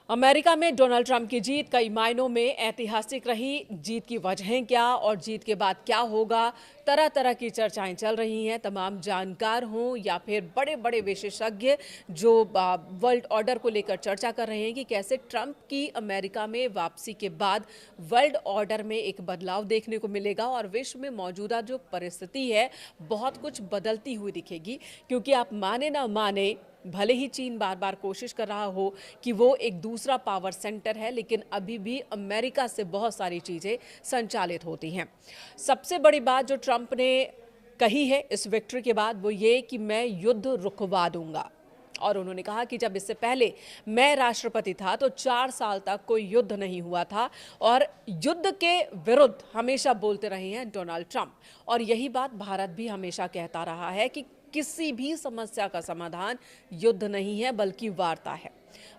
America में Donald Trump की जीत कई मायनों में ऐतिहासिक रही। जीत की वजहें क्या और जीत के बाद क्या होगा, तरह तरह की चर्चाएं चल रही हैं। तमाम जानकार हों या फिर बड़े बड़े विशेषज्ञ जो वर्ल्ड ऑर्डर को लेकर चर्चा कर रहे हैं कि कैसे ट्रंप की अमेरिका में वापसी के बाद वर्ल्ड ऑर्डर में एक बदलाव देखने को मिलेगा और विश्व में मौजूदा जो परिस्थिति है बहुत कुछ बदलती हुई दिखेगी। क्योंकि आप माने ना माने, भले ही चीन बार बार कोशिश कर रहा हो कि वो एक दूसरा पावर सेंटर है, लेकिन अभी भी अमेरिका से बहुत सारी चीज़ें संचालित होती हैं। सबसे बड़ी बात जो ट्रंप ने कही है इस विक्ट्री के बाद वो ये कि मैं युद्ध रुकवा दूंगा। और उन्होंने कहा कि जब इससे पहले मैं राष्ट्रपति था तो 4 साल तक कोई युद्ध नहीं हुआ था और युद्ध के विरुद्ध हमेशा बोलते रहे हैं डोनाल्ड ट्रंप। और यही बात भारत भी हमेशा कहता रहा है कि किसी भी समस्या का समाधान युद्ध नहीं है बल्कि वार्ता है।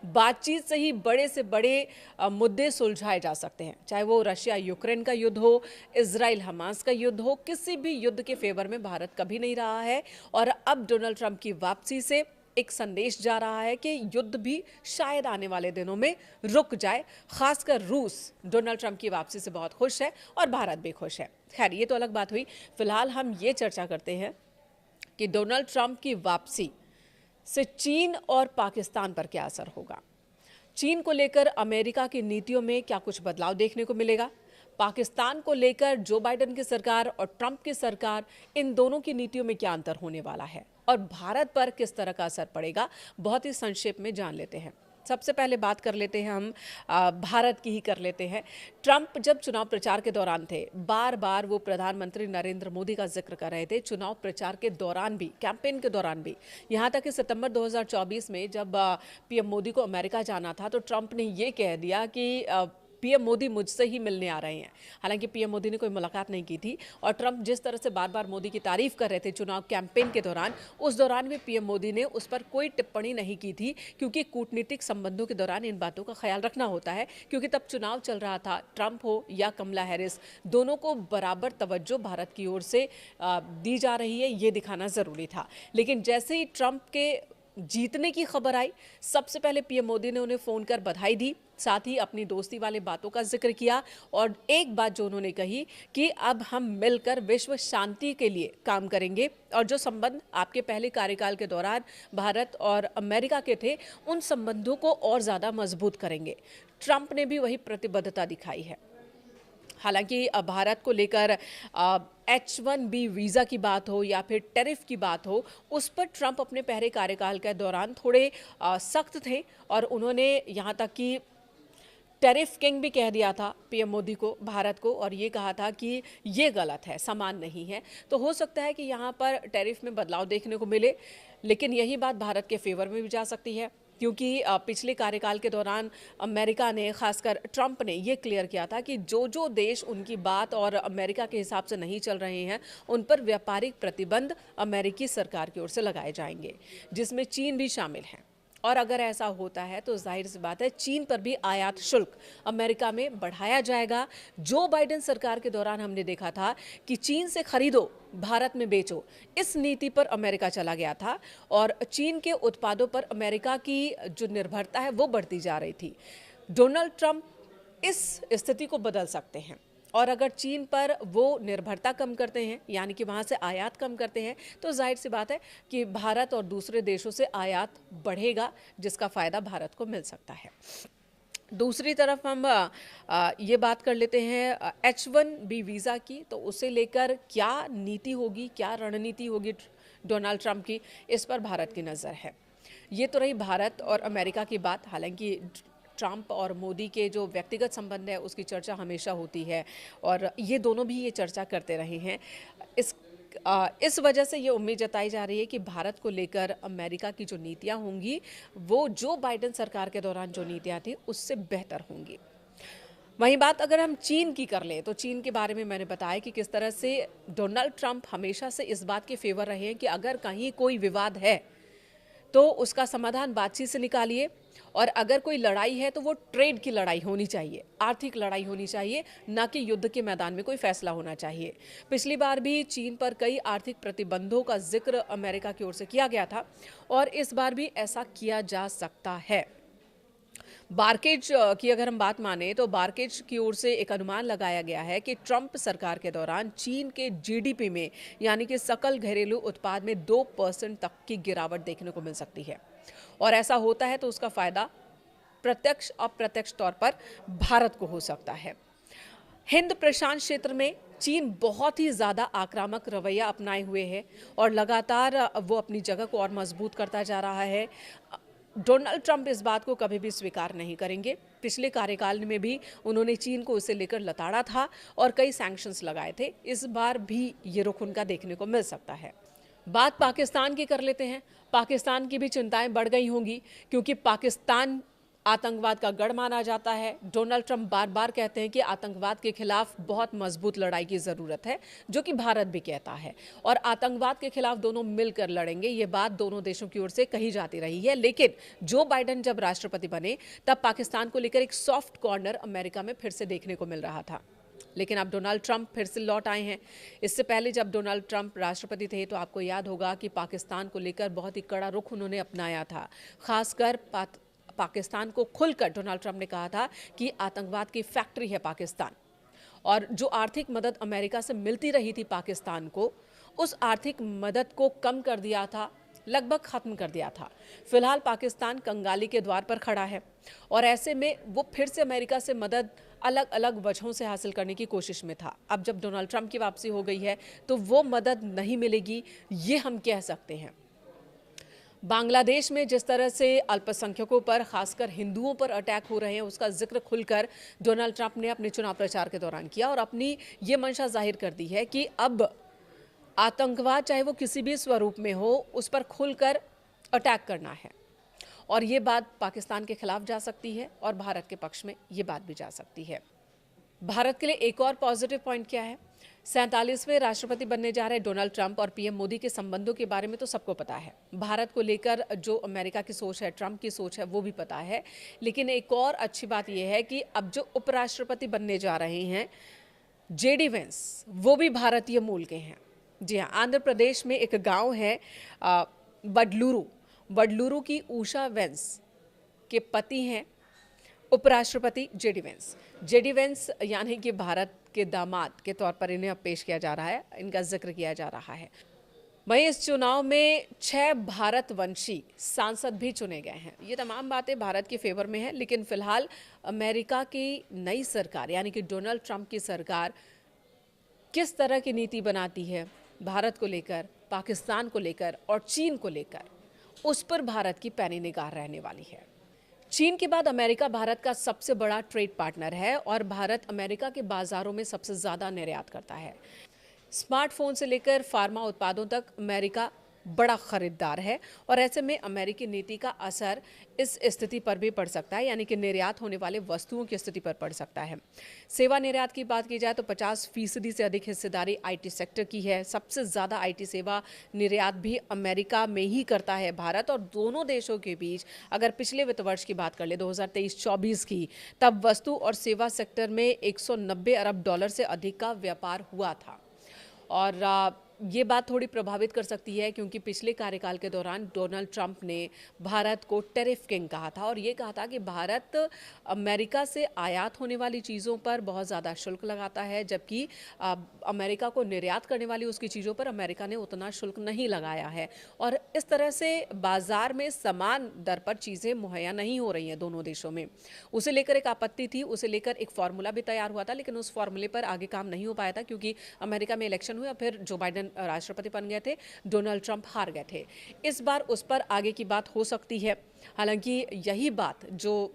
बातचीत से ही बड़े से बड़े मुद्दे सुलझाए जा सकते हैं, चाहे वो रशिया यूक्रेन का युद्ध हो, इजराइल हमास का युद्ध हो। किसी भी युद्ध के फेवर में भारत कभी नहीं रहा है और अब डोनाल्ड ट्रंप की वापसी से एक संदेश जा रहा है कि युद्ध भी शायद आने वाले दिनों में रुक जाए। खासकर रूस डोनाल्ड ट्रंप की वापसी से बहुत खुश है और भारत भी खुश है। खैर, ये तो अलग बात हुई। फिलहाल हम ये चर्चा करते हैं कि डोनाल्ड ट्रंप की वापसी से चीन और पाकिस्तान पर क्या असर होगा। चीन को लेकर अमेरिका की नीतियों में क्या कुछ बदलाव देखने को मिलेगा। पाकिस्तान को लेकर जो बाइडेन की सरकार और ट्रंप की सरकार, इन दोनों की नीतियों में क्या अंतर होने वाला है और भारत पर किस तरह का असर पड़ेगा, बहुत ही संक्षेप में जान लेते हैं। सबसे पहले बात कर लेते हैं हम भारत की ही कर लेते हैं। ट्रंप जब चुनाव प्रचार के दौरान थे, बार बार वो प्रधानमंत्री नरेंद्र मोदी का जिक्र कर रहे थे, चुनाव प्रचार के दौरान भी, कैंपेन के दौरान भी। यहाँ तक कि सितंबर 2024 में जब पीएम मोदी को अमेरिका जाना था तो ट्रंप ने ये कह दिया कि पीएम मोदी मुझसे ही मिलने आ रहे हैं। हालांकि पीएम मोदी ने कोई मुलाकात नहीं की थी और ट्रंप जिस तरह से बार बार मोदी की तारीफ कर रहे थे चुनाव कैंपेन के दौरान, उस दौरान भी पीएम मोदी ने उस पर कोई टिप्पणी नहीं की थी, क्योंकि कूटनीतिक संबंधों के दौरान इन बातों का ख्याल रखना होता है। क्योंकि तब चुनाव चल रहा था, ट्रंप हो या कमला हैरिस, दोनों को बराबर तवज्जो भारत की ओर से दी जा रही है, ये दिखाना जरूरी था। लेकिन जैसे ही ट्रंप के जीतने की खबर आई, सबसे पहले पीएम मोदी ने उन्हें फोन कर बधाई दी, साथ ही अपनी दोस्ती वाले बातों का जिक्र किया और एक बात जो उन्होंने कही कि अब हम मिलकर विश्व शांति के लिए काम करेंगे और जो संबंध आपके पहले कार्यकाल के दौरान भारत और अमेरिका के थे, उन संबंधों को और ज़्यादा मजबूत करेंगे। ट्रंप ने भी वही प्रतिबद्धता दिखाई है। हालांकि भारत को लेकर H-1B वीज़ा की बात हो या फिर टैरिफ की बात हो, उस पर ट्रंप अपने पहले कार्यकाल के दौरान थोड़े सख्त थे और उन्होंने यहाँ तक कि टैरिफ किंग भी कह दिया था पीएम मोदी को, भारत को, और ये कहा था कि ये गलत है, समान नहीं है। तो हो सकता है कि यहाँ पर टैरिफ में बदलाव देखने को मिले, लेकिन यही बात भारत के फेवर में भी जा सकती है। क्योंकि पिछले कार्यकाल के दौरान अमेरिका ने, खासकर ट्रंप ने ये क्लियर किया था कि जो जो देश उनकी बात और अमेरिका के हिसाब से नहीं चल रहे हैं, उन पर व्यापारिक प्रतिबंध अमेरिकी सरकार की ओर से लगाए जाएंगे, जिसमें चीन भी शामिल है। और अगर ऐसा होता है तो जाहिर सी बात है चीन पर भी आयात शुल्क अमेरिका में बढ़ाया जाएगा। जो बाइडेन सरकार के दौरान हमने देखा था कि चीन से खरीदो, भारत में बेचो, इस नीति पर अमेरिका चला गया था और चीन के उत्पादों पर अमेरिका की जो निर्भरता है वो बढ़ती जा रही थी। डोनाल्ड ट्रंप इस स्थिति को बदल सकते हैं और अगर चीन पर वो निर्भरता कम करते हैं, यानी कि वहाँ से आयात कम करते हैं, तो जाहिर सी बात है कि भारत और दूसरे देशों से आयात बढ़ेगा, जिसका फ़ायदा भारत को मिल सकता है। दूसरी तरफ हम ये बात कर लेते हैं H-1B वीज़ा की। तो उसे लेकर क्या नीति होगी, क्या रणनीति होगी डोनाल्ड ट्रंप की, इस पर भारत की नज़र है। ये तो रही भारत और अमेरिका की बात। हालांकि ट्रंप और मोदी के जो व्यक्तिगत संबंध है उसकी चर्चा हमेशा होती है और ये दोनों भी ये चर्चा करते रहे हैं। इस वजह से ये उम्मीद जताई जा रही है कि भारत को लेकर अमेरिका की जो नीतियां होंगी वो जो बाइडेन सरकार के दौरान जो नीतियां थी उससे बेहतर होंगी। वहीं बात अगर हम चीन की कर लें तो चीन के बारे में मैंने बताया कि किस तरह से डोनाल्ड ट्रंप हमेशा से इस बात के फेवर रहे हैं कि अगर कहीं कोई विवाद है तो उसका समाधान बातचीत से निकालिए, और अगर कोई लड़ाई है तो वो ट्रेड की लड़ाई होनी चाहिए, आर्थिक लड़ाई होनी चाहिए, ना कि युद्ध के मैदान में कोई फैसला होना चाहिए। पिछली बार भी चीन पर कई आर्थिक प्रतिबंधों का जिक्र अमेरिका की ओर से किया गया था और इस बार भी ऐसा किया जा सकता है। बार्केज की अगर हम बात माने तो बार्केज की ओर से एक अनुमान लगाया गया है कि ट्रंप सरकार के दौरान चीन के जीडीपी में यानी कि सकल घरेलू उत्पाद में 2% तक की गिरावट देखने को मिल सकती है। और ऐसा होता है तो उसका फायदा प्रत्यक्ष अप्रत्यक्ष तौर पर भारत को हो सकता है। हिंद प्रशांत क्षेत्र में चीन बहुत ही ज्यादा आक्रामक रवैया अपनाए हुए है और लगातार वो अपनी जगह को और मजबूत करता जा रहा है। डोनाल्ड ट्रंप इस बात को कभी भी स्वीकार नहीं करेंगे। पिछले कार्यकाल में भी उन्होंने चीन को इसे लेकर लताड़ा था और कई सैंक्शंस लगाए थे। इस बार भी ये रुख उनका देखने को मिल सकता है। बात पाकिस्तान की कर लेते हैं। पाकिस्तान की भी चिंताएं बढ़ गई होंगी क्योंकि पाकिस्तान आतंकवाद का गढ़ माना जाता है। डोनाल्ड ट्रंप बार बार कहते हैं कि आतंकवाद के खिलाफ बहुत मजबूत लड़ाई की ज़रूरत है, जो कि भारत भी कहता है, और आतंकवाद के खिलाफ दोनों मिलकर लड़ेंगे। ये बात दोनों देशों की ओर से कही जाती रही है। लेकिन जो बाइडेन जब राष्ट्रपति बने तब पाकिस्तान को लेकर एक सॉफ्ट कॉर्नर अमेरिका में फिर से देखने को मिल रहा था। लेकिन अब डोनाल्ड ट्रंप फिर से लौट आए हैं। इससे पहले जब डोनाल्ड ट्रंप राष्ट्रपति थे तो आपको याद होगा कि पाकिस्तान को लेकर बहुत ही कड़ा रुख उन्होंने अपनाया था। खासकर पाकिस्तान को खुलकर डोनाल्ड ट्रंप ने कहा था कि आतंकवाद की फैक्ट्री है पाकिस्तान, और जो आर्थिक मदद अमेरिका से मिलती रही थी पाकिस्तान को, उस आर्थिक मदद को कम कर दिया था, लगभग खत्म कर दिया था। फिलहाल पाकिस्तान कंगाली के द्वार पर खड़ा है और ऐसे में वो फिर से अमेरिका से मदद अलग अलग वजहों से हासिल करने की कोशिश में था। अब जब डोनाल्ड ट्रंप की वापसी हो गई है तो वो मदद नहीं मिलेगी, ये हम कह सकते हैं। बांग्लादेश में जिस तरह से अल्पसंख्यकों पर, खासकर हिंदुओं पर अटैक हो रहे हैं, उसका जिक्र खुलकर डोनाल्ड ट्रंप ने अपने चुनाव प्रचार के दौरान किया और अपनी ये मंशा जाहिर कर दी है कि अब आतंकवाद चाहे वो किसी भी स्वरूप में हो, उस पर खुलकर अटैक करना है। और ये बात पाकिस्तान के खिलाफ जा सकती है और भारत के पक्ष में ये बात भी जा सकती है। भारत के लिए एक और पॉजिटिव पॉइंट क्या है? 47वें राष्ट्रपति बनने जा रहे डोनाल्ड ट्रंप और पीएम मोदी के संबंधों के बारे में तो सबको पता है। भारत को लेकर जो अमेरिका की सोच है, ट्रंप की सोच है, वो भी पता है। लेकिन एक और अच्छी बात यह है कि अब जो उपराष्ट्रपति बनने जा रहे हैं जेडी वेंस, वो भी भारतीय मूल के हैं। जी हाँ, आंध्र प्रदेश में एक गांव है वडलूरू की उषा वेंस के पति हैं उपराष्ट्रपति जेडी वेंस। जेडी वेंस यानी कि भारत के दामाद के तौर पर इन्हें अब पेश किया जा रहा है, इनका जिक्र किया जा रहा है। वहीं इस चुनाव में 6 भारतवंशी सांसद भी चुने गए हैं। ये तमाम बातें भारत के फेवर में है, लेकिन फिलहाल अमेरिका की नई सरकार यानी कि डोनाल्ड ट्रंप की सरकार किस तरह की नीति बनाती है भारत को लेकर, पाकिस्तान को लेकर और चीन को लेकर, उस पर भारत की पैनी निगाह रहने वाली है। चीन के बाद अमेरिका भारत का सबसे बड़ा ट्रेड पार्टनर है और भारत अमेरिका के बाजारों में सबसे ज़्यादा निर्यात करता है। स्मार्टफोन से लेकर फार्मा उत्पादों तक अमेरिका बड़ा खरीदार है और ऐसे में अमेरिकी नीति का असर इस स्थिति पर भी पड़ सकता है, यानी कि निर्यात होने वाले वस्तुओं की स्थिति पर पड़ सकता है। सेवा निर्यात की बात की जाए तो 50% से अधिक हिस्सेदारी आईटी सेक्टर की है। सबसे ज़्यादा आईटी सेवा निर्यात भी अमेरिका में ही करता है भारत। और दोनों देशों के बीच अगर पिछले वित्त वर्ष की बात कर ले 2023-24 की, तब वस्तु और सेवा सेक्टर में 190 अरब डॉलर से अधिक का व्यापार हुआ था। और ये बात थोड़ी प्रभावित कर सकती है क्योंकि पिछले कार्यकाल के दौरान डोनाल्ड ट्रंप ने भारत को टैरिफ किंग कहा था और ये कहा था कि भारत अमेरिका से आयात होने वाली चीज़ों पर बहुत ज़्यादा शुल्क लगाता है, जबकि अमेरिका को निर्यात करने वाली उसकी चीज़ों पर अमेरिका ने उतना शुल्क नहीं लगाया है। और इस तरह से बाज़ार में समान दर पर चीज़ें मुहैया नहीं हो रही हैं दोनों देशों में। उसे लेकर एक आपत्ति थी, उसे लेकर एक फार्मूला भी तैयार हुआ था, लेकिन उस फार्मूले पर आगे काम नहीं हो पाया था क्योंकि अमेरिका में इलेक्शन हुआ, फिर जो बाइडेन राष्ट्रपति बन गए थे, डोनाल्ड ट्रंप हार गए थे। इस बार उस पर आगे की बात हो सकती है। हालांकि यही बात जो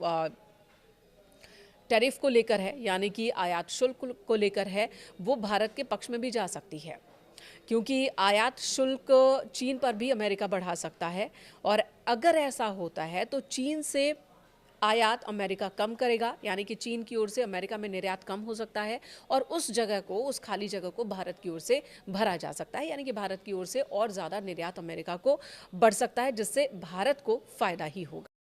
टैरिफ को लेकर है, यानी कि आयात शुल्क को लेकर है, वो भारत के पक्ष में भी जा सकती है क्योंकि आयात शुल्क चीन पर भी अमेरिका बढ़ा सकता है। और अगर ऐसा होता है तो चीन से आयात अमेरिका कम करेगा, यानी कि चीन की ओर से अमेरिका में निर्यात कम हो सकता है और उस जगह को, उस खाली जगह को भारत की ओर से भरा जा सकता है, यानी कि भारत की ओर से और ज़्यादा निर्यात अमेरिका को बढ़ सकता है, जिससे भारत को फायदा ही होगा।